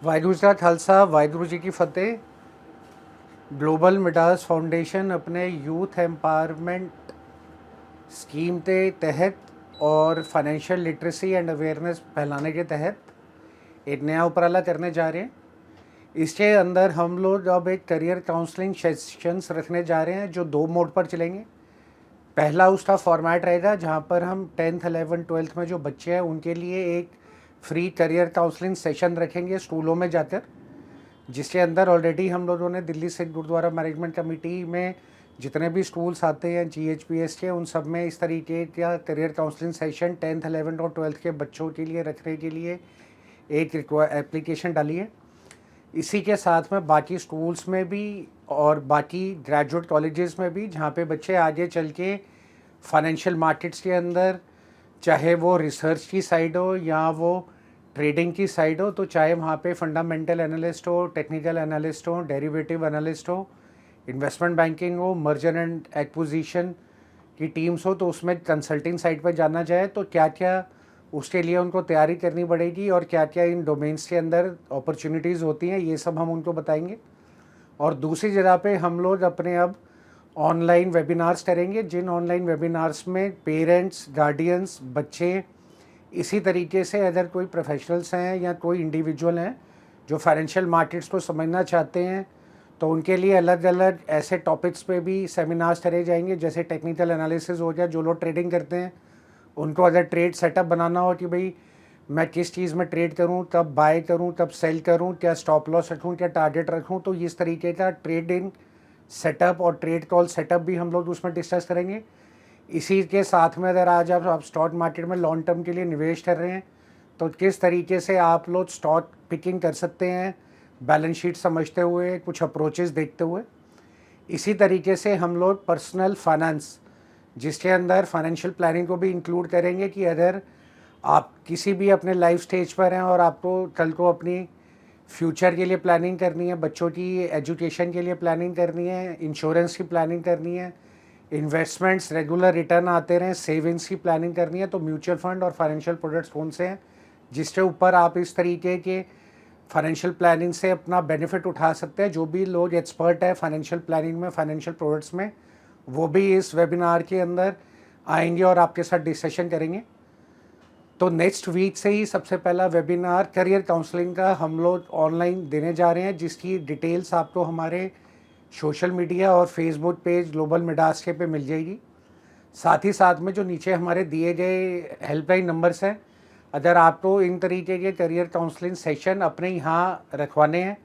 वाहिगुरू जी का खालसा, वाहिगुरू जी की फतेह। Global Midas foundation अपने यूथ एम्पावरमेंट स्कीम के तहत और फाइनेंशियल लिटरेसी एंड अवेयरनेस फैलाने के तहत एक नया उपराला करने जा रहे हैं। इसके अंदर हम लोग अब एक करियर काउंसलिंग सेशंस रखने जा रहे हैं जो 2 मोड पर चलेंगे। पहला उसका फॉर्मेट रहेगा जहां पर हम 10th 11th 12th में जो बच्चे हैं उनके लिए एक फ्री करियर काउंसलिंग सेशन रखेंगे स्कूलों में जाकर, जिसके अंदर ऑलरेडी हम लोगों ने दिल्ली सिख गुरुद्वारा मैनेजमेंट कमेटी में जितने भी स्कूल्स आते हैं GHPS के, उन सब में इस तरीके का career counselling session 10th 11th और 12th के बच्चों के लिए रखने के लिए एक एप्लीकेशन डाली है। इसी के साथ में बाकी स्कूल्स में भी और बाकी ग्रेजुएट कॉलेजेस में भी जहाँ पे बच्चे आगे चल के फाइनेंशियल मार्केट्स के अंदर, चाहे वो रिसर्च की साइड हो या वो ट्रेडिंग की साइड हो, तो चाहे वहाँ पे फंडामेंटल एनालिस्ट हो, टेक्निकल एनालिस्ट हो, डेरिवेटिव एनालिस्ट हो, इन्वेस्टमेंट बैंकिंग हो, मर्जर एंड एक्विजिशन की टीम्स हो, तो उसमें कंसल्टिंग साइड पर जाना जाए तो क्या क्या उसके लिए उनको तैयारी करनी पड़ेगी और क्या क्या इन डोमेन्स के अंदर अपॉर्चुनिटीज़ होती हैं, ये सब हम उनको बताएंगे। और दूसरी जगह पे हम लोग अपने अब ऑनलाइन वेबिनार्स करेंगे, जिन ऑनलाइन वेबिनार्स में पेरेंट्स, गार्डियंस, बच्चे, इसी तरीके से अगर कोई प्रोफेशनल्स हैं या कोई इंडिविजुअल हैं जो फाइनेंशियल मार्केट्स को समझना चाहते हैं, तो उनके लिए अलग अलग ऐसे टॉपिक्स पे भी सेमिनार्स करे जाएंगे। जैसे टेक्निकल एनालिसिस हो गया, जो लोग ट्रेडिंग करते हैं उनको अगर ट्रेड सेटअप बनाना हो कि भाई मैं किस चीज़ में ट्रेड करूं, कब बाय करूं, कब सेल करूं, क्या स्टॉप लॉस रखूं, क्या टारगेट रखूं, तो इस तरीके का ट्रेडिंग सेटअप और ट्रेड कॉल सेटअप भी हम लोग उसमें डिस्कस करेंगे। इसी के साथ में अगर आज आप स्टॉक मार्केट में लॉन्ग टर्म के लिए निवेश कर रहे हैं तो किस तरीके से आप लोग स्टॉक पिकिंग कर सकते हैं, बैलेंस शीट समझते हुए, कुछ अप्रोचेस देखते हुए। इसी तरीके से हम लोग पर्सनल फाइनेंस, जिसके अंदर फाइनेंशियल प्लानिंग को भी इंक्लूड करेंगे कि अगर आप किसी भी अपने लाइफ स्टेज पर हैं और आपको कल को अपनी फ्यूचर के लिए प्लानिंग करनी है, बच्चों की एजुकेशन के लिए प्लानिंग करनी है, इंश्योरेंस की प्लानिंग करनी है, इन्वेस्टमेंट्स रेगुलर रिटर्न आते रहें, सेविंग्स की प्लानिंग करनी है, तो म्यूचुअल फंड और फाइनेंशियल प्रोडक्ट्स कौन से हैं जिसके ऊपर आप इस तरीके के फाइनेंशियल प्लानिंग से अपना बेनिफिट उठा सकते हैं। जो भी लोग एक्सपर्ट है फाइनेंशियल प्लानिंग में, फाइनेंशियल प्रोडक्ट्स में, वो भी इस वेबिनार के अंदर आएंगे और आपके साथ डिस्कशन करेंगे। तो नेक्स्ट वीक से ही सबसे पहला वेबिनार करियर काउंसलिंग का हम लोग ऑनलाइन देने जा रहे हैं, जिसकी डिटेल्स आपको हमारे सोशल मीडिया और फेसबुक पेज ग्लोबल मिडास के पे मिल जाएगी। साथ ही साथ में जो नीचे हमारे दिए गए हेल्पलाइन नंबर्स हैं, अगर आपको इन तरीके के करियर काउंसलिंग सेशन अपने यहाँ रखवाने हैं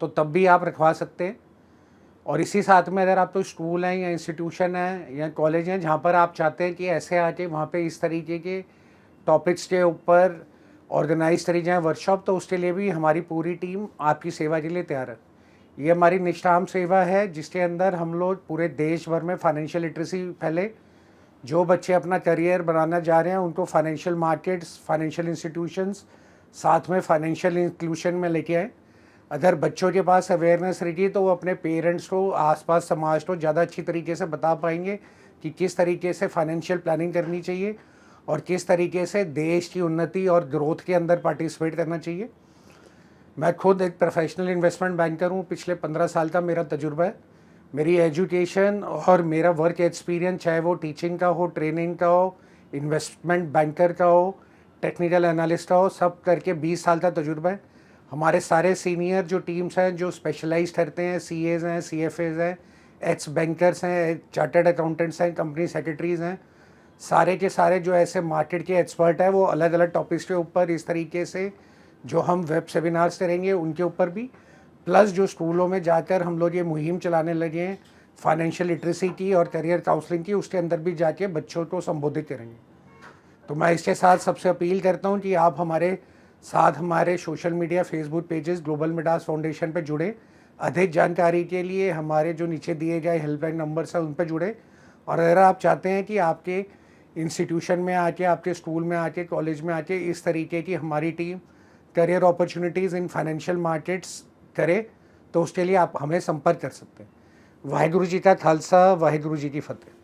तो तब भी आप रखवा सकते हैं। और इसी साथ में अगर आप तो स्कूल हैं या इंस्टीट्यूशन है या कॉलेज हैं जहाँ पर आप चाहते हैं कि ऐसे आके वहाँ पे इस तरीके के टॉपिक्स के ऊपर ऑर्गेनाइज करी जाए वर्कशॉप, तो उसके लिए भी हमारी पूरी टीम आपकी सेवा के लिए तैयार है। ये हमारी निष्काम सेवा है जिसके अंदर हम लोग पूरे देश भर में फाइनेंशियल लिटरेसी फैले। जो बच्चे अपना करियर बनाना जा रहे हैं उनको फाइनेंशियल मार्केट्स, फाइनेंशियल इंस्टीट्यूशंस, साथ में फाइनेंशियल इंक्लूशन में लेके आए। अगर बच्चों के पास अवेयरनेस रहेगी तो वो अपने पेरेंट्स को, आसपास समाज को ज़्यादा अच्छी तरीके से बता पाएंगे कि किस तरीके से फाइनेंशियल प्लानिंग करनी चाहिए और किस तरीके से देश की उन्नति और ग्रोथ के अंदर पार्टिसिपेट करना चाहिए। मैं खुद एक प्रोफेशनल इन्वेस्टमेंट बैंकर हूँ, पिछले 15 साल का मेरा तजुर्बा है। मेरी एजुकेशन और मेरा वर्क एक्सपीरियंस, चाहे वो टीचिंग का हो, ट्रेनिंग का हो, इन्वेस्टमेंट बैंकर का हो, टेक्निकल एनालिस्ट का हो, सब करके 20 साल का तजुर्बा है। हमारे सारे सीनियर जो टीम्स हैं जो स्पेशलाइज करते हैं, CAs हैं, CFAs हैं, एक्स बैंकर्स हैं, चार्टर्ड अकाउंटेंट्स हैं, कंपनी सेक्रेटरीज़ हैं, सारे के सारे जो ऐसे मार्केट के एक्सपर्ट हैं वो अलग अलग टॉपिक्स के ऊपर इस तरीके से जो हम वेब सेमिनार्स करेंगे उनके ऊपर भी, प्लस जो स्कूलों में जाकर हम लोग ये मुहिम चलाने लगे हैं फाइनेंशियल लिटरेसी की और करियर काउंसलिंग की, उसके अंदर भी जाके बच्चों को संबोधित करेंगे। तो मैं इसके साथ सबसे अपील करता हूँ कि आप हमारे साथ हमारे social media Facebook pages global Midas foundation पर जुड़े। अधिक जानकारी के लिए हमारे जो नीचे दिए गए हेल्पलाइन नंबर्स हैं उन पर जुड़े। और अगर आप चाहते हैं कि आपके इंस्टीट्यूशन में आके, आपके स्कूल में आके, कॉलेज में आके इस तरीके की हमारी team career opportunities in financial markets करे, तो उसके लिए आप हमें संपर्क कर सकते हैं। वाहिगुरू जी का खालसा, वाहिगुरू जी की फतेह।